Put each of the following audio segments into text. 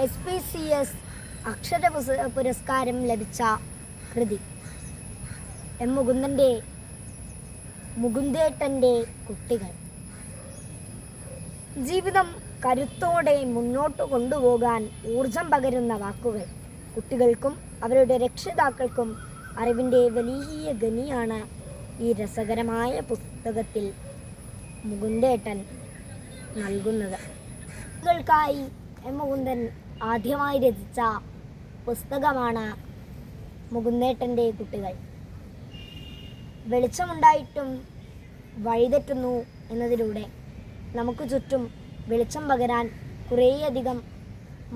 SPCS അക്ഷര പുരസ്കാരം ലഭിച്ച കൃതി എം മുകുന്ദേട്ടൻ്റെ കുട്ടികൾ. ജീവിതം കരുത്തോടെ മുന്നോട്ട് കൊണ്ടുപോകാൻ ഊർജം പകരുന്ന വാക്കുകൾ. കുട്ടികൾക്കും അവരുടെ രക്ഷിതാക്കൾക്കും അറിവിൻ്റെ വലിയ ഖനിയാണ് ഈ രസകരമായ പുസ്തകത്തിൽ മുകുന്ദേട്ടൻ നൽകുന്നത്. കുട്ടികൾക്കായി എം മുകുന്ദൻ ആദ്യമായി രചിച്ച പുസ്തകമാണ് മുകുന്ദേട്ടൻ്റെ കുട്ടികൾ. വെളിച്ചമുണ്ടായിട്ടും വഴിതെറ്റുന്നു എന്നതിലൂടെ നമുക്ക് ചുറ്റും വെളിച്ചം പകരാൻ കുറേയധികം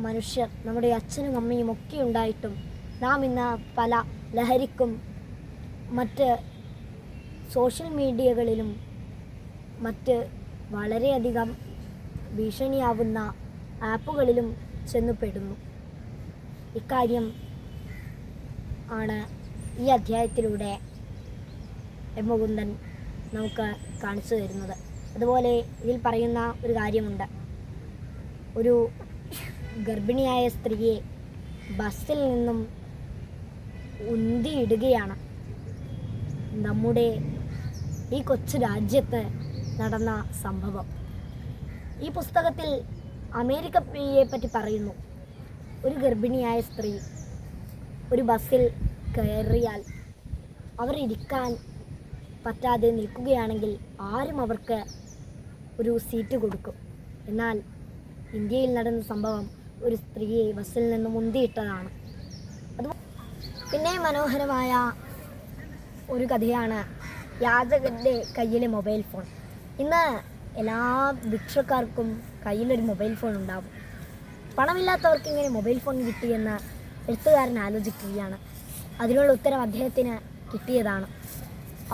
മനുഷ്യർ, നമ്മുടെ അച്ഛനും അമ്മയും ഒക്കെ ഉണ്ടായിട്ടും നാം ഇന്ന് പല ലഹരിക്കും മറ്റ് സോഷ്യൽ മീഡിയകളിലും മറ്റ് വളരെയധികം ഭീഷണിയാവുന്ന ആപ്പുകളിലും ചെന്നുപെടുന്നു. ഇക്കാര്യം ആണ് ഈ അധ്യായത്തിലൂടെ എം മുകുന്ദൻ നമുക്ക് കാണിച്ചു തരുന്നത്. അതുപോലെ ഇതിൽ പറയുന്ന ഒരു കാര്യമുണ്ട്. ഒരു ഗർഭിണിയായ സ്ത്രീയെ ബസ്സിൽ നിന്നും ഉന്തിയിടുകയാണ്. നമ്മുടെ ഈ കൊച്ചു രാജ്യത്ത് നടന്ന സംഭവം. ഈ പുസ്തകത്തിൽ അമേരിക്കയെ പറ്റി പറയുന്നു. ഒരു ഗർഭിണിയായ സ്ത്രീ ഒരു ബസ്സിൽ കയറിയാൽ അവർ ഇരിക്കാൻ പറ്റാതെ നിൽക്കുകയാണെങ്കിൽ ആരും അവർക്ക് ഒരു സീറ്റ് കൊടുക്കും. എന്നാൽ ഇന്ത്യയിൽ നടന്ന സംഭവം ഒരു സ്ത്രീയെ ബസ്സിൽ നിന്ന് മുന്തിയിട്ടതാണ്. അത് പിന്നെ മനോഹരമായ ഒരു കഥയാണ് യാചകൻ്റെ കയ്യിലെ മൊബൈൽ ഫോൺ. ഇന്ന് എല്ലാ ഭിക്ഷക്കാർക്കും കയ്യിലൊരു മൊബൈൽ ഫോൺ ഉണ്ടാകും. പണമില്ലാത്തവർക്ക് ഇങ്ങനെ മൊബൈൽ ഫോൺ കിട്ടിയെന്ന് എഴുത്തുകാരൻ ആലോചിക്കുകയാണ്. അതിനുള്ള ഉത്തരം അദ്ദേഹത്തിന് കിട്ടിയതാണ്.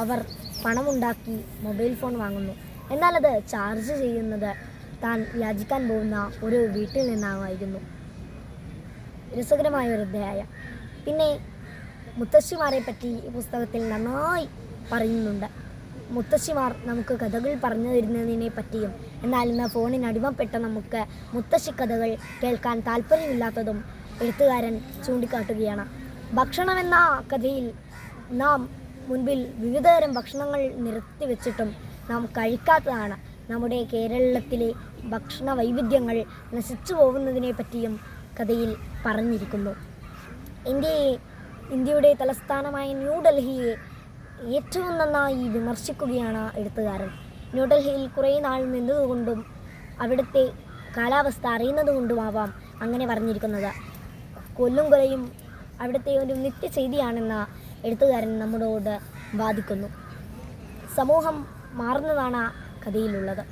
അവർ പണമുണ്ടാക്കി മൊബൈൽ ഫോൺ വാങ്ങുന്നു. എന്നാൽ അത് ചാർജ് ചെയ്യുന്നത് താൻ യാചിക്കാൻ പോകുന്ന ഒരു വീട്ടിൽ നിന്നായിരുന്നു. രസകരമായ ഒരു അധ്യായം. പിന്നെ മുത്തശ്ശിമാരെ പറ്റി ഈ പുസ്തകത്തിൽ നന്നായി പറയുന്നുണ്ട്. മുത്തശ്ശിമാർ നമുക്ക് കഥകൾ പറഞ്ഞു തരുന്നതിനെ പറ്റിയും, എന്നാൽ ഇന്ന് ഫോണിന് അടിമപ്പെട്ട നമുക്ക് മുത്തശ്ശി കഥകൾ കേൾക്കാൻ താല്പര്യമില്ലാത്തതും എഴുത്തുകാരൻ ചൂണ്ടിക്കാട്ടുകയാണ്. ഭക്ഷണമെന്ന കഥയിൽ നാം മുൻപിൽ വിവിധതരം ഭക്ഷണങ്ങൾ നിരത്തി വെച്ചിട്ടും നാം കഴിക്കാത്തതാണ്. നമ്മുടെ കേരളത്തിലെ ഭക്ഷണ വൈവിധ്യങ്ങൾ നശിച്ചു പോകുന്നതിനെ പറ്റിയും കഥയിൽ പറഞ്ഞിരിക്കുന്നു. ഇന്ത്യയുടെ തലസ്ഥാനമായ ന്യൂഡൽഹിയെ ഏറ്റവും നന്നായി വിമർശിക്കുകയാണ് എഴുത്തുകാരൻ. ന്യൂഡൽഹിയിൽ കുറേ നാൾ നിന്നതുകൊണ്ടും അവിടുത്തെ കാലാവസ്ഥ അറിയുന്നതുകൊണ്ടുമാവാം അങ്ങനെ പറഞ്ഞിരിക്കുന്നത്. കൊല്ലും കൊലയും അവിടുത്തെ ഒരു നിത്യ ചെയ്തിയാണെന്ന എഴുത്തുകാരൻ നമ്മളോട് വാദിക്കുന്നു. സമൂഹം മാറുന്നതാണ് കഥയിലുള്ളത്.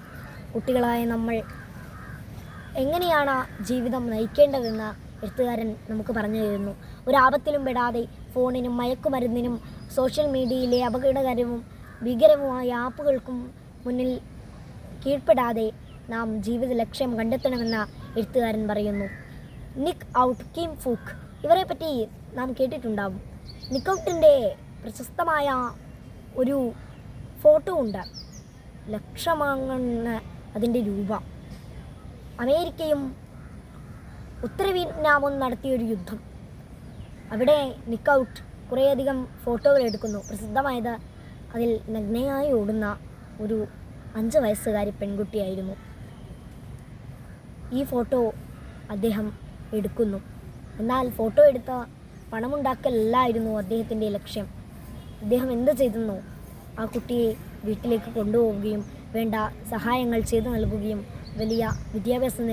കുട്ടികളായ നമ്മൾ എങ്ങനെയാണ് ജീവിതം നയിക്കേണ്ടതെന്ന് എഴുത്തുകാരൻ നമുക്ക് പറഞ്ഞു തരുന്നു. ഒരാപത്തിലും പെടാതെ ഫോണിനും മയക്കുമരുന്നിനും സോഷ്യൽ മീഡിയയിലെ അപകടകരവും ഭീകരവുമായ ആപ്പുകൾക്കും മുന്നിൽ കീഴ്പ്പെടാതെ നാം ജീവിത ലക്ഷ്യം കണ്ടെത്തണമെന്ന് എഴുത്തുകാരൻ പറയുന്നു. നിക്ക് ഔട്ട്, കിം ഫൂക്ക്, ഇവരെ പറ്റി നാം കേട്ടിട്ടുണ്ടാവും. നിക്ക് ഔട്ടിൻ്റെ പ്രശസ്തമായ ഒരു ഫോട്ടോ ഉണ്ട്. ലക്ഷമാണ് അതിൻ്റെ രൂപ. അമേരിക്കയും ഉത്തര വിയറ്റ്നാമും നടത്തിയൊരു യുദ്ധം. അവിടെ നിക്ക് ഔട്ട് കുറേയധികം ഫോട്ടോകൾ എടുക്കുന്നു. പ്രസിദ്ധമായത് അതിൽ നഗ്നയായി ഓടുന്ന ഒരു 5 വയസ്സുകാരി പെൺകുട്ടിയായിരുന്നു. ഈ ഫോട്ടോ അദ്ദേഹം എടുക്കുന്നു. എന്നാൽ ഫോട്ടോ എടുത്ത പണമുണ്ടാക്കലല്ലായിരുന്നു അദ്ദേഹത്തിൻ്റെ ലക്ഷ്യം. അദ്ദേഹം എന്ത് ചെയ്തെന്നോ, ആ കുട്ടിയെ വീട്ടിലേക്ക് കൊണ്ടുപോവുകയും വേണ്ട സഹായങ്ങൾ ചെയ്തു നൽകുകയും വലിയ വിദ്യാഭ്യാസം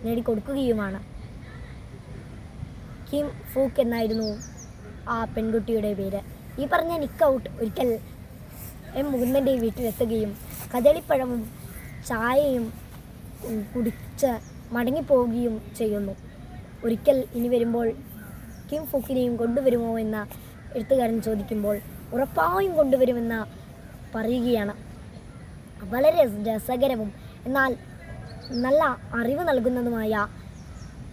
നേടിക്കൊടുക്കുകയുമാണ്. കിം ഫൂക്ക് എന്നായിരുന്നു ആ പെൺകുട്ടിയുടെ പേര്. ഈ പറഞ്ഞ നിക്ക് ഔട്ട് ഒരിക്കൽ എം മുകുന്ദൻ്റെ വീട്ടിലെത്തുകയും കദളിപ്പഴവും ചായയും കുടിച്ച് മടങ്ങിപ്പോവുകയും ചെയ്യുന്നു. ഒരിക്കൽ ഇനി വരുമ്പോൾ കിം ഫൂക്കിനെയും കൊണ്ടുവരുമോ എന്ന് എഴുത്തുകാരൻ ചോദിക്കുമ്പോൾ ഉറപ്പായും കൊണ്ടുവരുമെന്ന് പറയുകയാണ്. വളരെ രസകരവും എന്നാൽ നല്ല അറിവ് നൽകുന്നതുമായ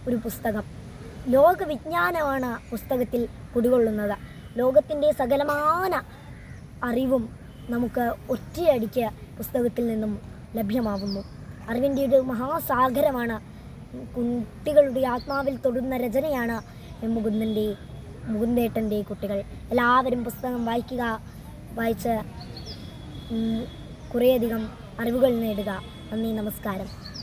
ഒരു പുസ്തകം. ലോകവിജ്ഞാനമാണ് പുസ്തകത്തിൽ കുടികൊള്ളുന്നത്. ലോകത്തിൻ്റെ സകലമാന അറിവും നമുക്ക് ഒറ്റയടിക്ക് പുസ്തകത്തിൽ നിന്നും ലഭ്യമാവുന്നു. അറിവിൻ്റെ ഒരു മഹാസാഗരമാണ് കുട്ടികളുടെ ആത്മാവിൽ തൊടുന്ന രചനയാണ് മുകുന്ദേട്ടൻ്റെ കുട്ടികൾ. എല്ലാവരും പുസ്തകം വായിക്കുക, വായിച്ച് കുറേയധികം അറിവുകൾ നേടുക. നന്ദി, നമസ്കാരം.